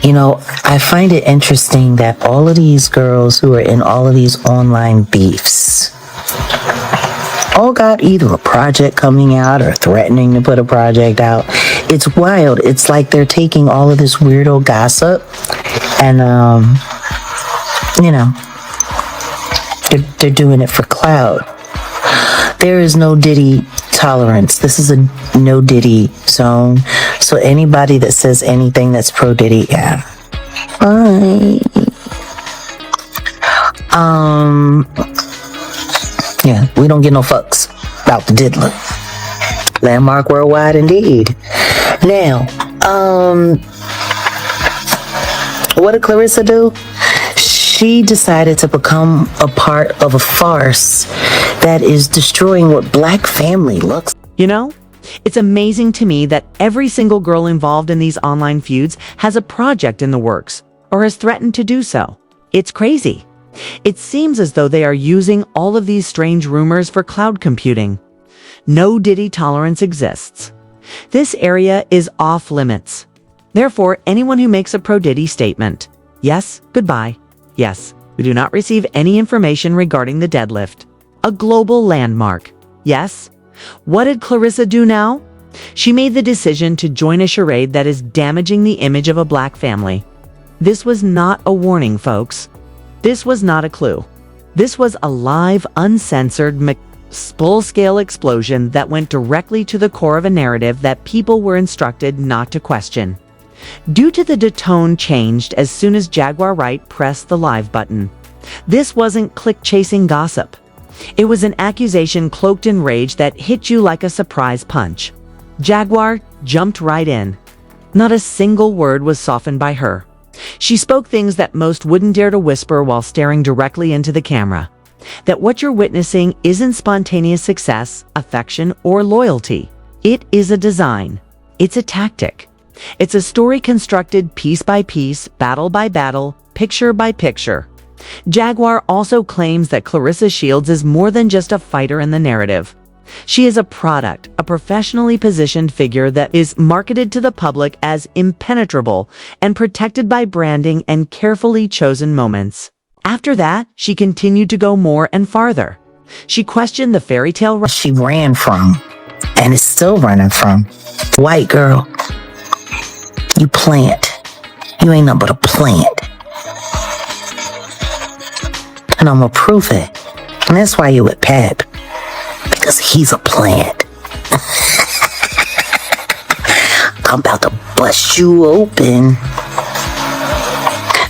You know, I find it interesting that all of these girls who are in all of these online beefs all got either a project coming out or threatening to put a project out. It's wild. It's like they're taking all of this weirdo gossip and, you know, they're doing it for clout. There is no Diddy tolerance. This is a no Diddy zone. So anybody that says anything that's pro Diddy, yeah. Fine. Yeah, we don't get no fucks about the diddler. Landmark worldwide indeed. Now, what did Claressa do? She decided to become a part of a farce that is destroying what Black family looks. You know, it's amazing to me that every single girl involved in these online feuds has a project in the works or has threatened to do so. It's crazy. It seems as though they are using all of these strange rumors for cloud computing. No Diddy tolerance exists. This area is off limits. Therefore, anyone who makes a pro-Diddy statement, yes, goodbye. Yes, we do not receive any information regarding the deadlift. A global landmark. Yes. What did Claressa do now? She made the decision to join a charade that is damaging the image of a Black family. This was not a warning, folks. This was not a clue. This was a live, uncensored, full-scale explosion that went directly to the core of a narrative that people were instructed not to question. Due to the tone changed as soon as Jaguar Wright pressed the live button. This wasn't click-chasing gossip. It was an accusation cloaked in rage that hit you like a surprise punch. Jaguar jumped right in. Not a single word was softened by her. She spoke things that most wouldn't dare to whisper while staring directly into the camera. That what you're witnessing isn't spontaneous success, affection, or loyalty. It is a design. It's a tactic. It's a story constructed piece by piece, battle by battle, picture by picture. Jaguar also claims that Claressa Shields is more than just a fighter in the narrative. She is a product, a professionally positioned figure that is marketed to the public as impenetrable and protected by branding and carefully chosen moments. After that, she continued to go more and farther. She questioned the fairy tale she ran from and is still running from. White girl, you plant. You ain't nothing but a plant. And I'm gonna prove it. And that's why you with Pep. Because he's a plant. I'm about to bust you open.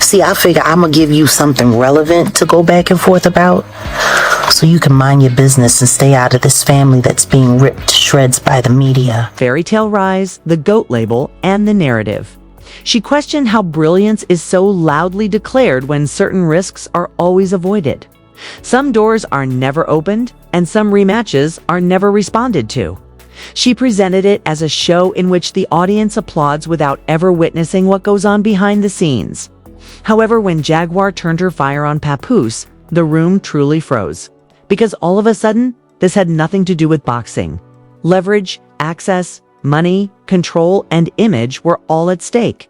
See, I figure I'm gonna give you something relevant to go back and forth about, so you can mind your business and stay out of this family that's being ripped to shreds by the media. Fairy tale rise, the GOAT label, and the narrative. She questioned how brilliance is so loudly declared when certain risks are always avoided. Some doors are never opened, and some rematches are never responded to. She presented it as a show in which the audience applauds without ever witnessing what goes on behind the scenes. However, when Jaguar turned her fire on Papoose, the room truly froze. Because all of a sudden, this had nothing to do with boxing. Leverage, access, money, control, and image were all at stake.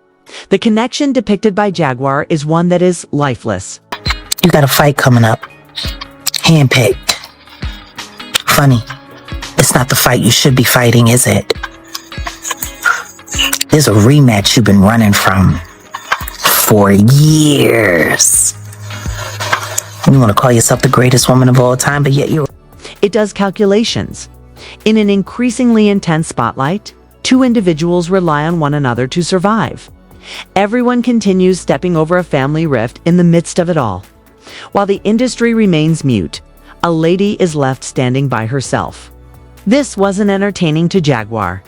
The connection depicted by Jaguar is one that is lifeless. You got a fight coming up. Handpicked. Funny. It's not the fight you should be fighting, is it? There's a rematch you've been running from for years. You want to call yourself the greatest woman of all time, but yet you're... It does calculations. In an increasingly intense spotlight, two individuals rely on one another to survive. Everyone continues stepping over a family rift in the midst of it all. While the industry remains mute, a lady is left standing by herself. This wasn't entertaining to Jaguar.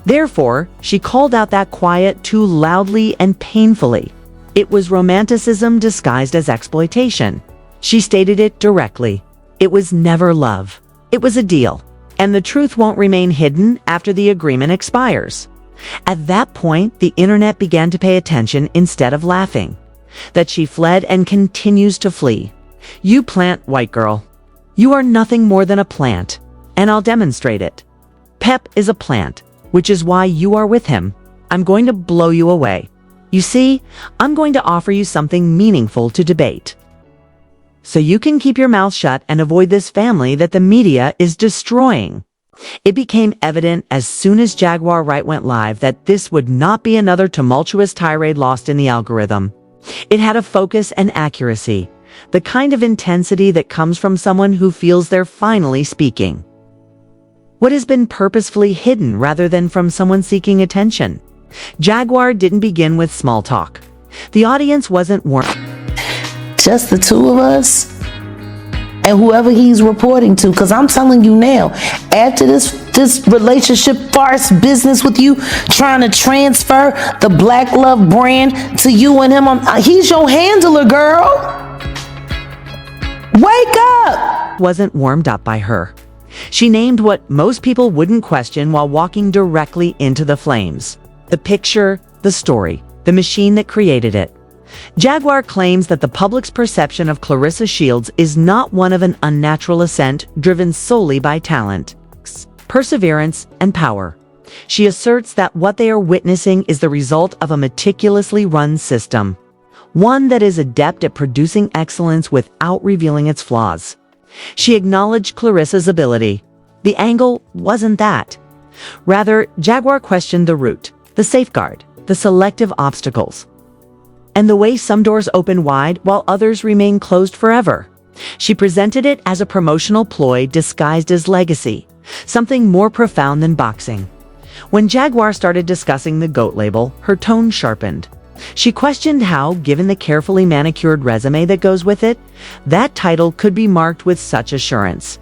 Therefore, she called out that quiet too loudly and painfully. It was romanticism disguised as exploitation. She stated it directly. It was never love. It was a deal. And the truth won't remain hidden after the agreement expires. At that point, the internet began to pay attention instead of laughing. That she fled and continues to flee. You plant, white girl. You are nothing more than a plant, and I'll demonstrate it. Pep is a plant, which is why you are with him. I'm going to blow you away. You see, I'm going to offer you something meaningful to debate. So you can keep your mouth shut and avoid this family that the media is destroying. It became evident as soon as Jaguar Wright went live that this would not be another tumultuous tirade lost in the algorithm. It had a focus and accuracy, the kind of intensity that comes from someone who feels they're finally speaking. What has been purposefully hidden rather than from someone seeking attention? Jaguar didn't begin with small talk. The audience wasn't warm. Just the two of us and whoever he's reporting to, because I'm telling you now, after this relationship farce business with you, trying to transfer the Black Love brand to you and him, he's your handler, girl. Wake up! Wasn't warmed up by her. She named what most people wouldn't question while walking directly into the flames. The picture, the story, the machine that created it. Jaguar claims that the public's perception of Claressa Shields is not one of an unnatural ascent driven solely by talent, perseverance, and power. She asserts that what they are witnessing is the result of a meticulously run system, one that is adept at producing excellence without revealing its flaws. She acknowledged Claressa's ability. The angle wasn't that. Rather, Jaguar questioned the root, the safeguard, the selective obstacles, and the way some doors open wide while others remain closed forever. She presented it as a promotional ploy disguised as legacy, something more profound than boxing. When Jaguar started discussing the GOAT label, her tone sharpened. She questioned how, given the carefully manicured resume that goes with it, that title could be marked with such assurance.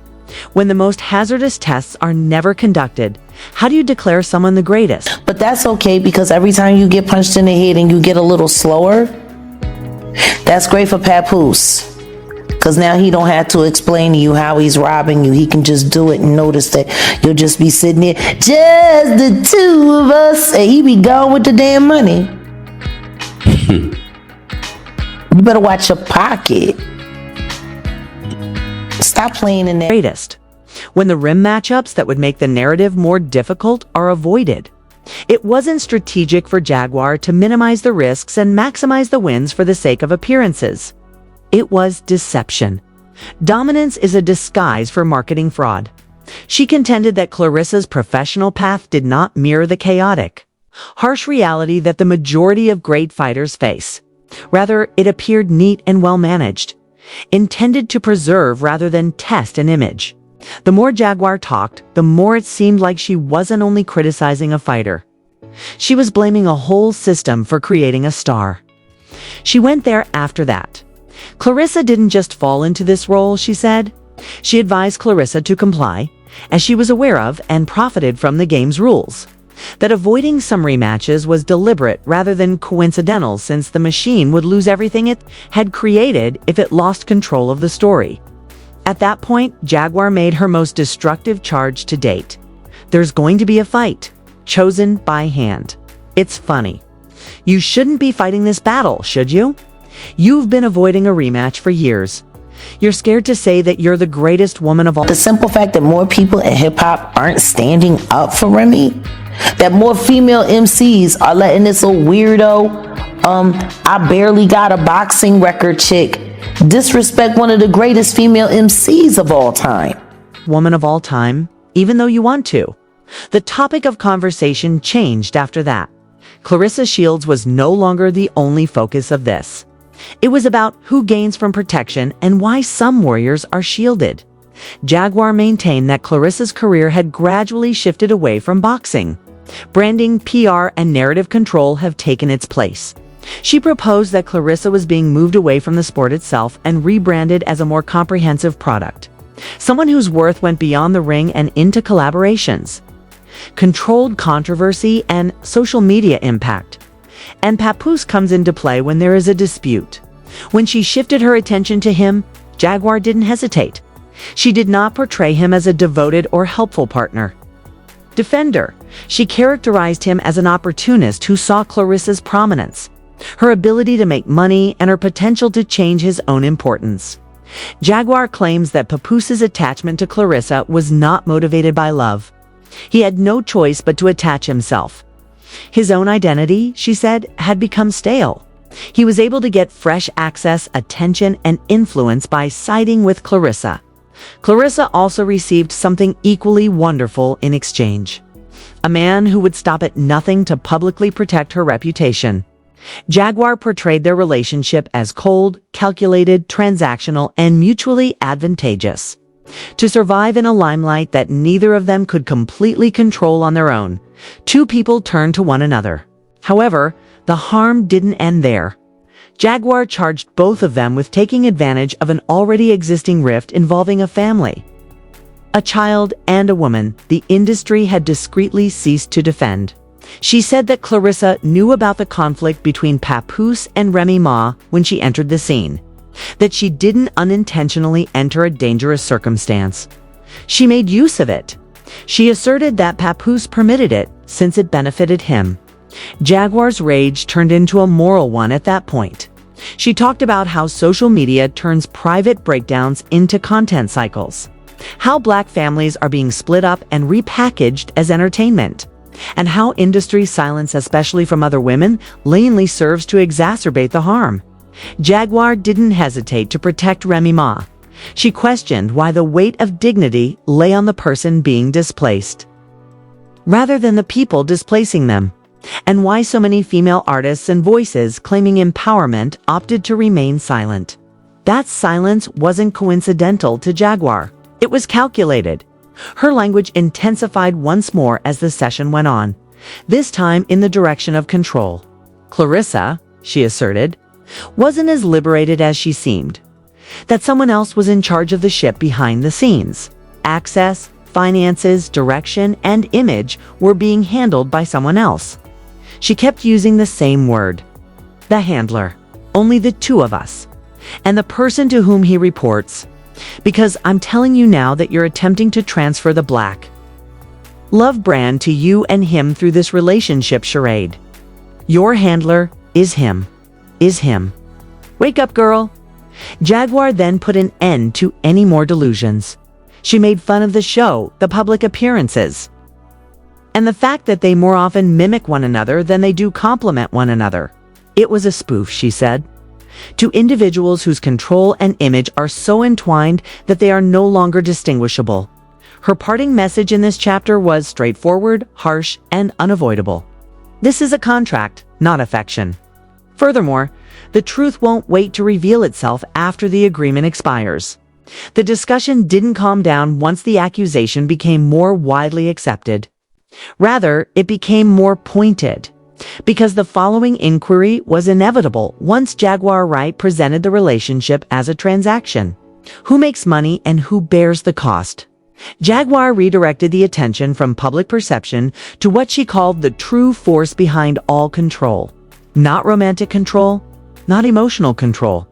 When the most hazardous tests are never conducted, how do you declare someone the greatest? But that's okay, because every time you get punched in the head and you get a little slower, that's great for Papoose. Because now he don't have to explain to you how he's robbing you. He can just do it and notice that you'll just be sitting there, just the two of us, and he be gone with the damn money. You better watch your pocket. Stop playing in there. Greatest. When the rim matchups that would make the narrative more difficult are avoided. It wasn't strategic for Jaguar to minimize the risks and maximize the wins for the sake of appearances. It was deception. Dominance is a disguise for marketing fraud. She contended that Claressa's professional path did not mirror the chaotic, harsh reality that the majority of great fighters face. Rather, it appeared neat and well-managed, intended to preserve rather than test an image. The more Jaguar talked, the more it seemed like she wasn't only criticizing a fighter. She was blaming a whole system for creating a star. She went there after that. Claressa didn't just fall into this role, she said. She advised Claressa to comply, as she was aware of and profited from the game's rules. That avoiding some rematches was deliberate rather than coincidental, since the machine would lose everything it had created if it lost control of the story. At that point, Jaguar made her most destructive charge to date. There's going to be a fight, chosen by hand. It's funny. You shouldn't be fighting this battle, should you? You've been avoiding a rematch for years. You're scared to say that you're the greatest woman of all. The simple fact that more people in hip-hop aren't standing up for Remy, that more female MCs are letting this little weirdo, I barely got a boxing record chick, disrespect one of the greatest female MCs of all time. Woman of all time, even though you want to. The topic of conversation changed after that. Claressa Shields was no longer the only focus of this. It was about who gains from protection and why some warriors are shielded. Jaguar maintained that Claressa's career had gradually shifted away from boxing. Branding, PR, and narrative control have taken its place. She proposed that Claressa was being moved away from the sport itself and rebranded as a more comprehensive product. Someone whose worth went beyond the ring and into collaborations, controlled controversy, and social media impact. And Papoose comes into play when there is a dispute. When she shifted her attention to him, Jaguar didn't hesitate. She did not portray him as a devoted or helpful partner. Defender, she characterized him as an opportunist who saw Claressa's prominence, her ability to make money, and her potential to change his own importance. Jaguar claims that Papoose's attachment to Claressa was not motivated by love. He had no choice but to attach himself. His own identity, she said, had become stale. He was able to get fresh access, attention, and influence by siding with Claressa. Claressa also received something equally wonderful in exchange. A man who would stop at nothing to publicly protect her reputation. Jaguar portrayed their relationship as cold, calculated, transactional, and mutually advantageous. To survive in a limelight that neither of them could completely control on their own, two people turned to one another. However, the harm didn't end there. Jaguar charged both of them with taking advantage of an already existing rift involving a family. A child and a woman the industry had discreetly ceased to defend. She said that Claressa knew about the conflict between Papoose and Remy Ma when she entered the scene, that she didn't unintentionally enter a dangerous circumstance. She made use of it. She asserted that Papoose permitted it since it benefited him. Jaguar's rage turned into a moral one at that point. She talked about how social media turns private breakdowns into content cycles, how Black families are being split up and repackaged as entertainment, and how industry silence, especially from other women, lamely serves to exacerbate the harm. Jaguar didn't hesitate to protect Remy Ma. She questioned why the weight of dignity lay on the person being displaced, rather than the people displacing them, and why so many female artists and voices claiming empowerment opted to remain silent. That silence wasn't coincidental to Jaguar. It was calculated. Her language intensified once more as the session went on, this time in the direction of control. Claressa, she asserted, wasn't as liberated as she seemed. That someone else was in charge of the ship behind the scenes. Access, finances, direction, and image were being handled by someone else. She kept using the same word. The handler. Only the two of us. And the person to whom he reports. Because I'm telling you now that you're attempting to transfer the Black love brand to you and him through this relationship charade. Your handler is him. Is him. Wake up, girl. Jaguar then put an end to any more delusions. She made fun of the show, the public appearances, and the fact that they more often mimic one another than they do complement one another. It was a spoof, she said, to individuals whose control and image are so entwined that they are no longer distinguishable. Her parting message in this chapter was straightforward, harsh, and unavoidable. This is a contract, not affection. Furthermore, the truth won't wait to reveal itself after the agreement expires. The discussion didn't calm down once the accusation became more widely accepted. Rather, it became more pointed, because the following inquiry was inevitable once Jaguar Wright presented the relationship as a transaction. Who makes money and who bears the cost? Jaguar redirected the attention from public perception to what she called the true force behind all control. Not romantic control, not emotional control.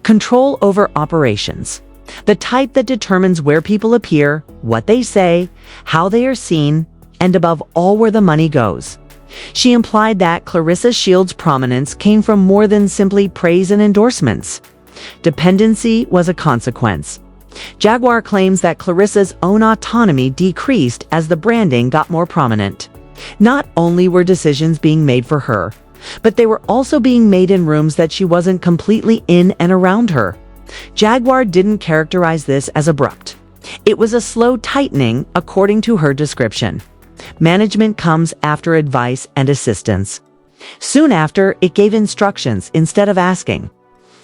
Control over operations. The type that determines where people appear, what they say, how they are seen, and above all where the money goes. She implied that Claressa Shields' prominence came from more than simply praise and endorsements. Dependency was a consequence. Jaguar claims that Claressa's own autonomy decreased as the branding got more prominent. Not only were decisions being made for her, but they were also being made in rooms that she wasn't completely in and around her. Jaguar didn't characterize this as abrupt. It was a slow tightening, according to her description. Management comes after advice and assistance. Soon after, it gave instructions instead of asking.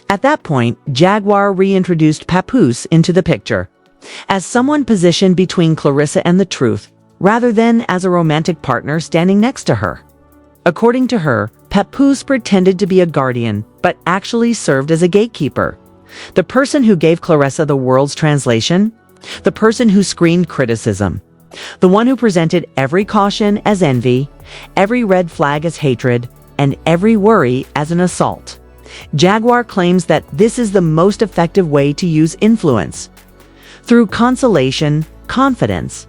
At that point, Jaguar reintroduced Papoose into the picture, as someone positioned between Claressa and the truth, rather than as a romantic partner standing next to her. According to her, Papoose pretended to be a guardian, but actually served as a gatekeeper. The person who gave Claressa the world's translation, the person who screened criticism, the one who presented every caution as envy, every red flag as hatred, and every worry as an assault. Jaguar claims that this is the most effective way to use influence. Through consolation, confidence,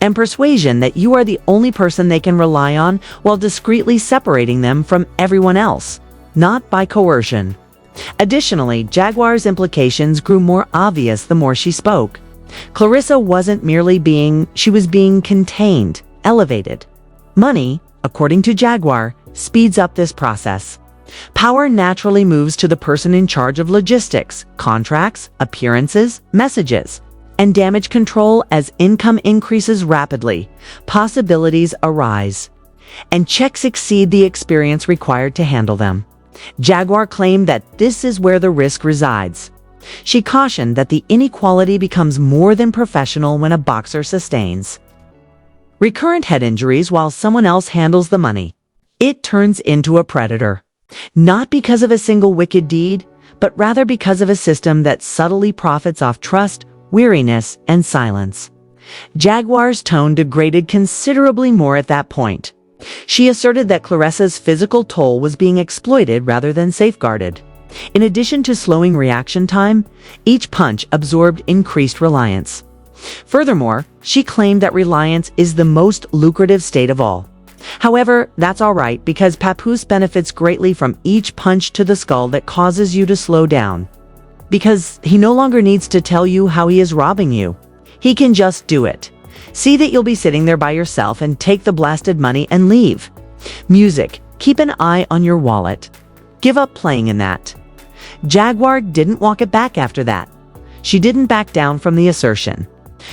and persuasion that you are the only person they can rely on while discreetly separating them from everyone else, not by coercion. Additionally, Jaguar's implications grew more obvious the more she spoke. Claressa wasn't merely she was being contained, elevated. Money, according to Jaguar, speeds up this process. Power naturally moves to the person in charge of logistics, contracts, appearances, messages, and damage control. As income increases rapidly, possibilities arise, and checks exceed the experience required to handle them. Jaguar claimed that this is where the risk resides. She cautioned that the inequality becomes more than professional when a boxer sustains recurrent head injuries while someone else handles the money. It turns into a predator. Not because of a single wicked deed, but rather because of a system that subtly profits off trust, weariness, and silence. Jaguar's tone degraded considerably more at that point. She asserted that Claressa's physical toll was being exploited rather than safeguarded. In addition to slowing reaction time, each punch absorbed increased reliance. Furthermore, she claimed that reliance is the most lucrative state of all. However, that's all right because Papoose benefits greatly from each punch to the skull that causes you to slow down. Because he no longer needs to tell you how he is robbing you. He can just do it. See that you'll be sitting there by yourself and take the blasted money and leave. Music, keep an eye on your wallet. Give up playing in that. Jaguar didn't walk it back after that. She didn't back down from the assertion.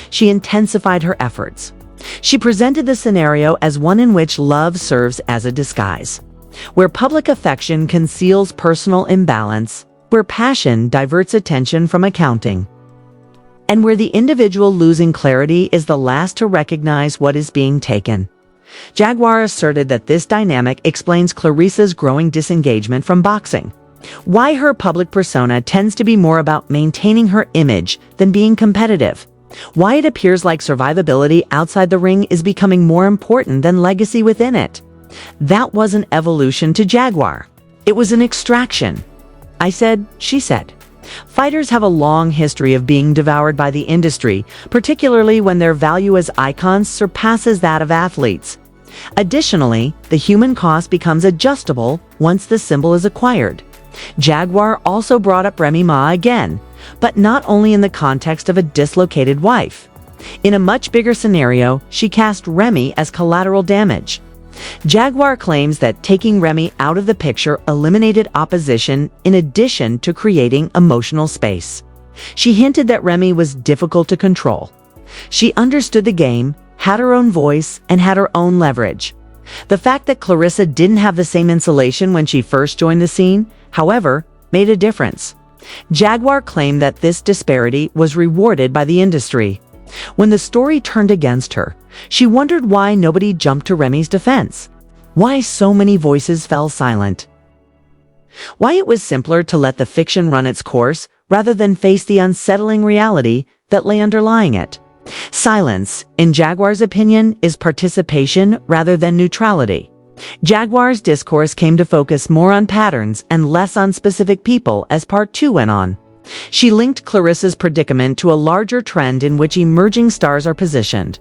She intensified her efforts. She presented the scenario as one in which love serves as a disguise, where public affection conceals personal imbalance, where passion diverts attention from accounting, and where the individual losing clarity is the last to recognize what is being taken. Jaguar asserted that this dynamic explains Claressa's growing disengagement from boxing, why her public persona tends to be more about maintaining her image than being competitive, why it appears like survivability outside the ring is becoming more important than legacy within it. That wasn't evolution to Jaguar. It was an extraction. I said, she said. Fighters have a long history of being devoured by the industry, particularly when their value as icons surpasses that of athletes. Additionally, the human cost becomes adjustable once the symbol is acquired. Jaguar also brought up Remy Ma again, but not only in the context of a dislocated wife. In a much bigger scenario, she cast Remy as collateral damage. Jaguar claims that taking Remy out of the picture eliminated opposition in addition to creating emotional space. She hinted that Remy was difficult to control. She understood the game, had her own voice, and had her own leverage. The fact that Claressa didn't have the same insulation when she first joined the scene, however, made a difference. Jaguar claimed that this disparity was rewarded by the industry. When the story turned against her, she wondered why nobody jumped to Remy's defense, why so many voices fell silent, why it was simpler to let the fiction run its course rather than face the unsettling reality that lay underlying it. Silence, in Jaguar's opinion, is participation rather than neutrality. Jaguar's discourse came to focus more on patterns and less on specific people as part 2 went on. She linked Claressa's predicament to a larger trend in which emerging stars are positioned,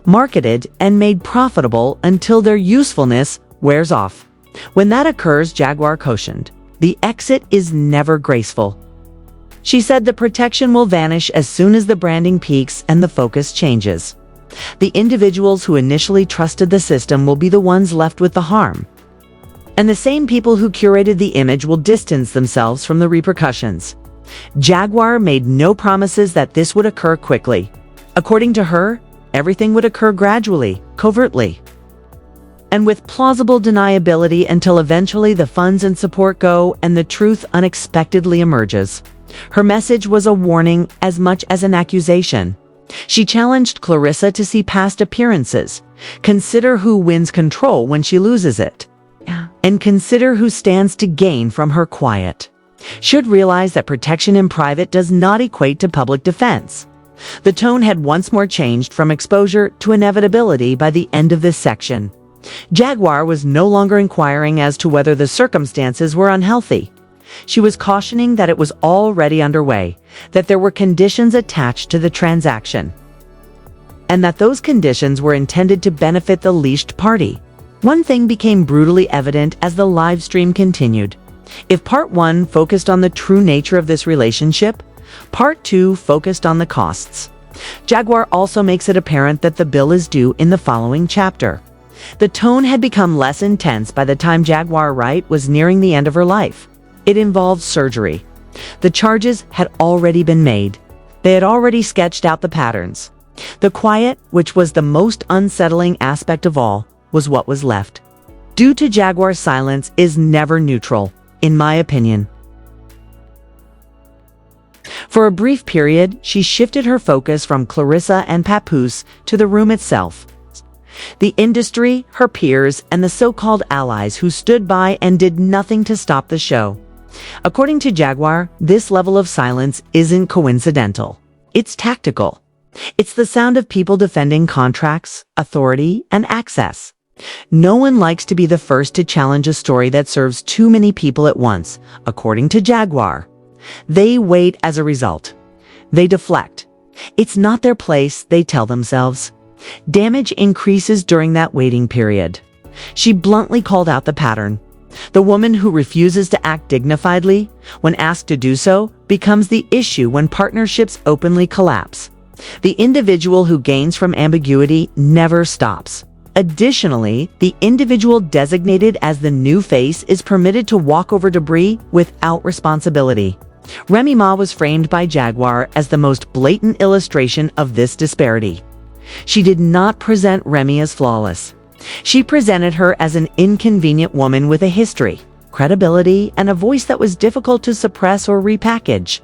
marketed, and made profitable until their usefulness wears off. When that occurs, Jaguar cautioned, the exit is never graceful. She said the protection will vanish as soon as the branding peaks and the focus changes. The individuals who initially trusted the system will be the ones left with the harm. And the same people who curated the image will distance themselves from the repercussions. Jaguar made no promises that this would occur quickly. According to her, everything would occur gradually, covertly, and with plausible deniability until eventually the funds and support go and the truth unexpectedly emerges. Her message was a warning as much as an accusation. She challenged Claressa to see past appearances, consider who wins control when she loses it, and consider who stands to gain from her quiet. Should realize that protection in private does not equate to public defense. The tone had once more changed from exposure to inevitability by the end of this section. Jaguar was no longer inquiring as to whether the circumstances were unhealthy. She was cautioning that it was already underway, that there were conditions attached to the transaction, and that those conditions were intended to benefit the leashed party. One thing became brutally evident as the live stream continued. If part 1 focused on the true nature of this relationship, part 2 focused on the costs. Jaguar also makes it apparent that the bill is due in the following chapter. The tone had become less intense by the time Jaguar Wright was nearing the end of her life. It involved surgery. The charges had already been made. They had already sketched out the patterns. The quiet, which was the most unsettling aspect of all, was what was left. Due to Jaguar's silence is never neutral, in my opinion. For a brief period, she shifted her focus from Claressa and Papoose to the room itself. The industry, her peers, and the so-called allies who stood by and did nothing to stop the show. According to Jaguar, this level of silence isn't coincidental. It's tactical. It's the sound of people defending contracts, authority, and access. No one likes to be the first to challenge a story that serves too many people at once, according to Jaguar. They wait as a result. They deflect. It's not their place, they tell themselves. Damage increases during that waiting period. She bluntly called out the pattern. The woman who refuses to act dignifiedly, when asked to do so, becomes the issue when partnerships openly collapse. The individual who gains from ambiguity never stops. Additionally, the individual designated as the new face is permitted to walk over debris without responsibility. Remy Ma was framed by Jaguar as the most blatant illustration of this disparity. She did not present Remy as flawless. She presented her as an inconvenient woman with a history, credibility, and a voice that was difficult to suppress or repackage.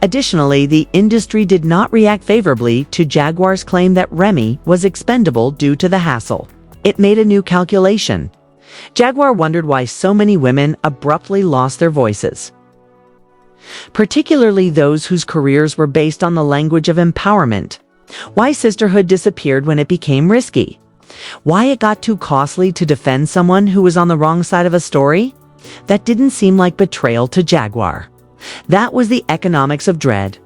Additionally, the industry did not react favorably to Jaguar's claim that Remy was expendable due to the hassle. It made a new calculation. Jaguar wondered why so many women abruptly lost their voices, particularly those whose careers were based on the language of empowerment. Why sisterhood disappeared when it became risky. Why it got too costly to defend someone who was on the wrong side of a story? That didn't seem like betrayal to Jaguar. That was the economics of dread.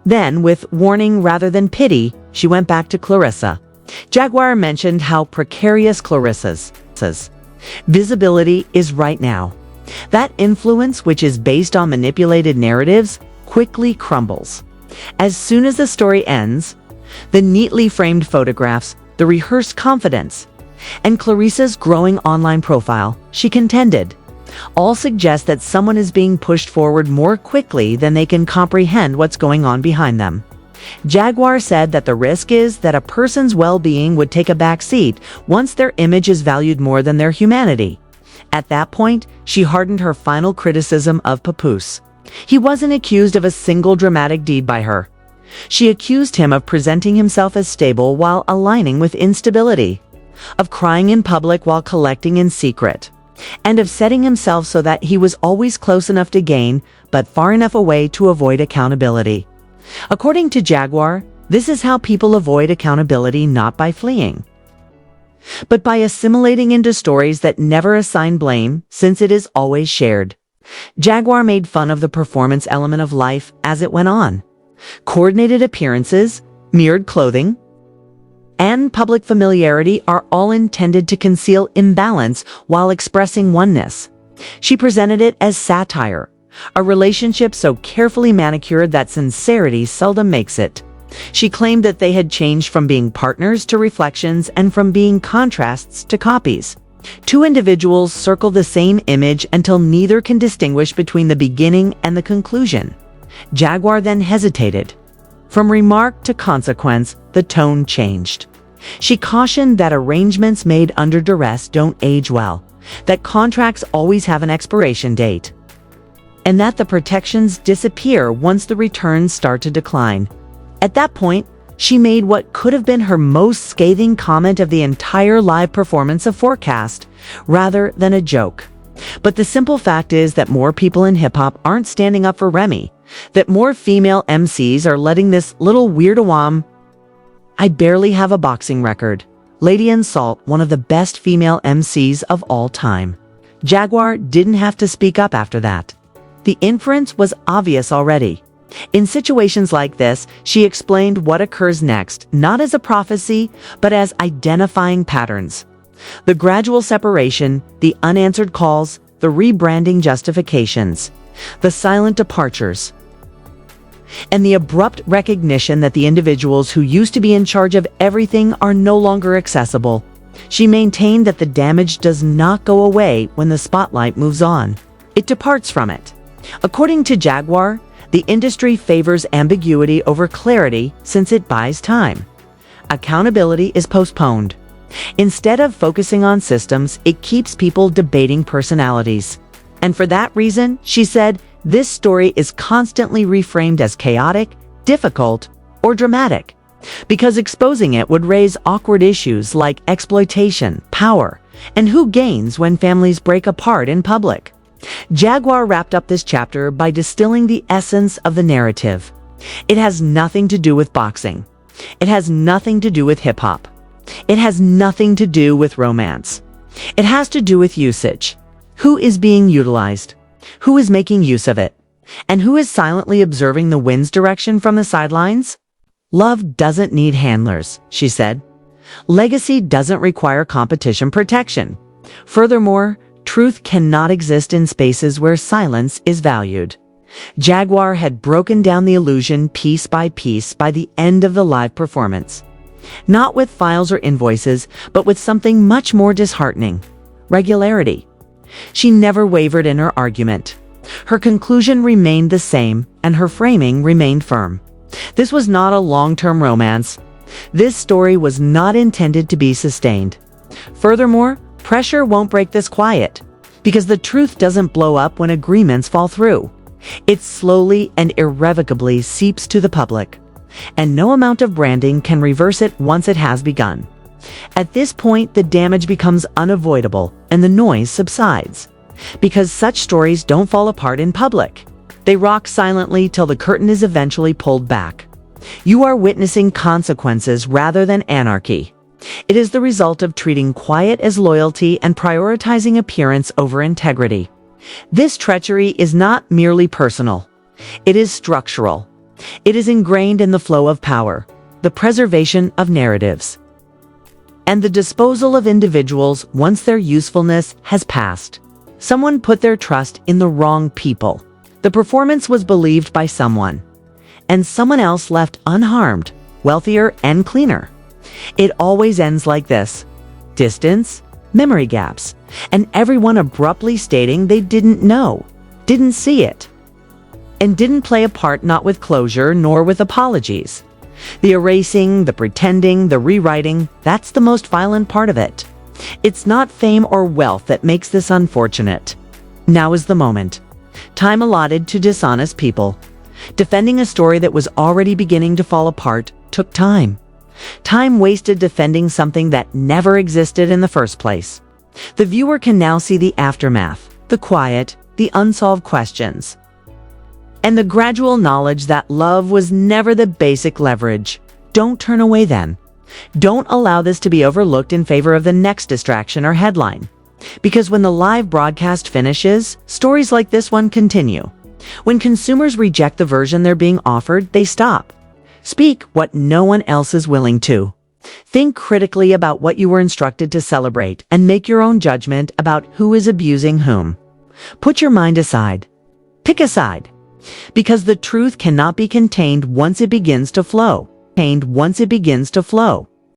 Then, with warning rather than pity, she went back to Claressa. Jaguar mentioned how precarious Claressa's visibility is right now. That influence, which is based on manipulated narratives, quickly crumbles. As soon as the story ends, the neatly framed photographs, the rehearsed confidence, and Claressa's growing online profile, she contended, all suggest that someone is being pushed forward more quickly than they can comprehend what's going on behind them. Jaguar said that the risk is that a person's well-being would take a back seat once their image is valued more than their humanity. At that point, she hardened her final criticism of Papoose. He wasn't accused of a single dramatic deed by her. She accused him of presenting himself as stable while aligning with instability, of crying in public while collecting in secret, and of setting himself so that he was always close enough to gain, but far enough away to avoid accountability. According to Jaguar, this is how people avoid accountability, not by fleeing, but by assimilating into stories that never assign blame, since it is always shared. Jaguar made fun of the performance element of life as it went on. Coordinated appearances, mirrored clothing, and public familiarity are all intended to conceal imbalance while expressing oneness. She presented it as satire, a relationship so carefully manicured that sincerity seldom makes it. She claimed that they had changed from being partners to reflections and from being contrasts to copies. Two individuals circle the same image until neither can distinguish between the beginning and the conclusion. Jaguar then hesitated. From remark to consequence, the tone changed. She cautioned that arrangements made under duress don't age well, that contracts always have an expiration date, and that the protections disappear once the returns start to decline. At that point, she made what could have been her most scathing comment of the entire live performance of Forecast, rather than a joke. But the simple fact is that more people in hip-hop aren't standing up for Remy, that more female MCs are letting this little weirdo I barely have a boxing record. Lady Insult, one of the best female MCs of all time. Jaguar didn't have to speak up after that. The inference was obvious already. In situations like this, she explained what occurs next, not as a prophecy, but as identifying patterns. The gradual separation, the unanswered calls, the rebranding justifications, the silent departures, and the abrupt recognition that the individuals who used to be in charge of everything are no longer accessible. She maintained that the damage does not go away when the spotlight moves on. It departs from it. According to Jaguar, the industry favors ambiguity over clarity since it buys time. Accountability is postponed. Instead of focusing on systems, it keeps people debating personalities. And for that reason, she said, this story is constantly reframed as chaotic, difficult, or dramatic, because exposing it would raise awkward issues like exploitation, power, and who gains when families break apart in public. Jaguar wrapped up this chapter by distilling the essence of the narrative. It has nothing to do with boxing. It has nothing to do with hip-hop. It has nothing to do with romance. It has to do with usage. Who is being utilized? Who is making use of it? And who is silently observing the wind's direction from the sidelines? Love doesn't need handlers, she said. Legacy doesn't require competition protection. Furthermore, truth cannot exist in spaces where silence is valued. Jaguar had broken down the illusion piece by piece by the end of the live performance. Not with files or invoices, but with something much more disheartening: regularity. She never wavered in her argument. Her conclusion remained the same, and her framing remained firm. This was not a long-term romance. This story was not intended to be sustained. Furthermore, pressure won't break this quiet, because the truth doesn't blow up when agreements fall through. It slowly and irrevocably seeps to the public, and no amount of branding can reverse it once it has begun. At this point, the damage becomes unavoidable and the noise subsides, because such stories don't fall apart in public. They rock silently till the curtain is eventually pulled back. You are witnessing consequences rather than anarchy. It is the result of treating quiet as loyalty and prioritizing appearance over integrity. This treachery is not merely personal. It is structural. It is ingrained in the flow of power, the preservation of narratives, and the disposal of individuals once their usefulness has passed. Someone put their trust in the wrong people. The performance was believed by someone, and someone else left unharmed, wealthier and cleaner. It always ends like this: distance, memory gaps, and everyone abruptly stating they didn't know, didn't see it, and didn't play a part, not with closure nor with apologies. The erasing, the pretending, the rewriting, that's the most violent part of it. It's not fame or wealth that makes this unfortunate. Now is the moment. Time allotted to dishonest people. Defending a story that was already beginning to fall apart took time. Time wasted defending something that never existed in the first place. The viewer can now see the aftermath, the quiet, the unsolved questions, and the gradual knowledge that love was never the basic leverage. Don't turn away then. Don't allow this to be overlooked in favor of the next distraction or headline. Because when the live broadcast finishes, stories like this one continue. When consumers reject the version they're being offered, they stop. Speak what no one else is willing to. Think critically about what you were instructed to celebrate and make your own judgment about who is abusing whom. Put your mind aside. Pick a side. Because the truth cannot be contained once it begins to flow.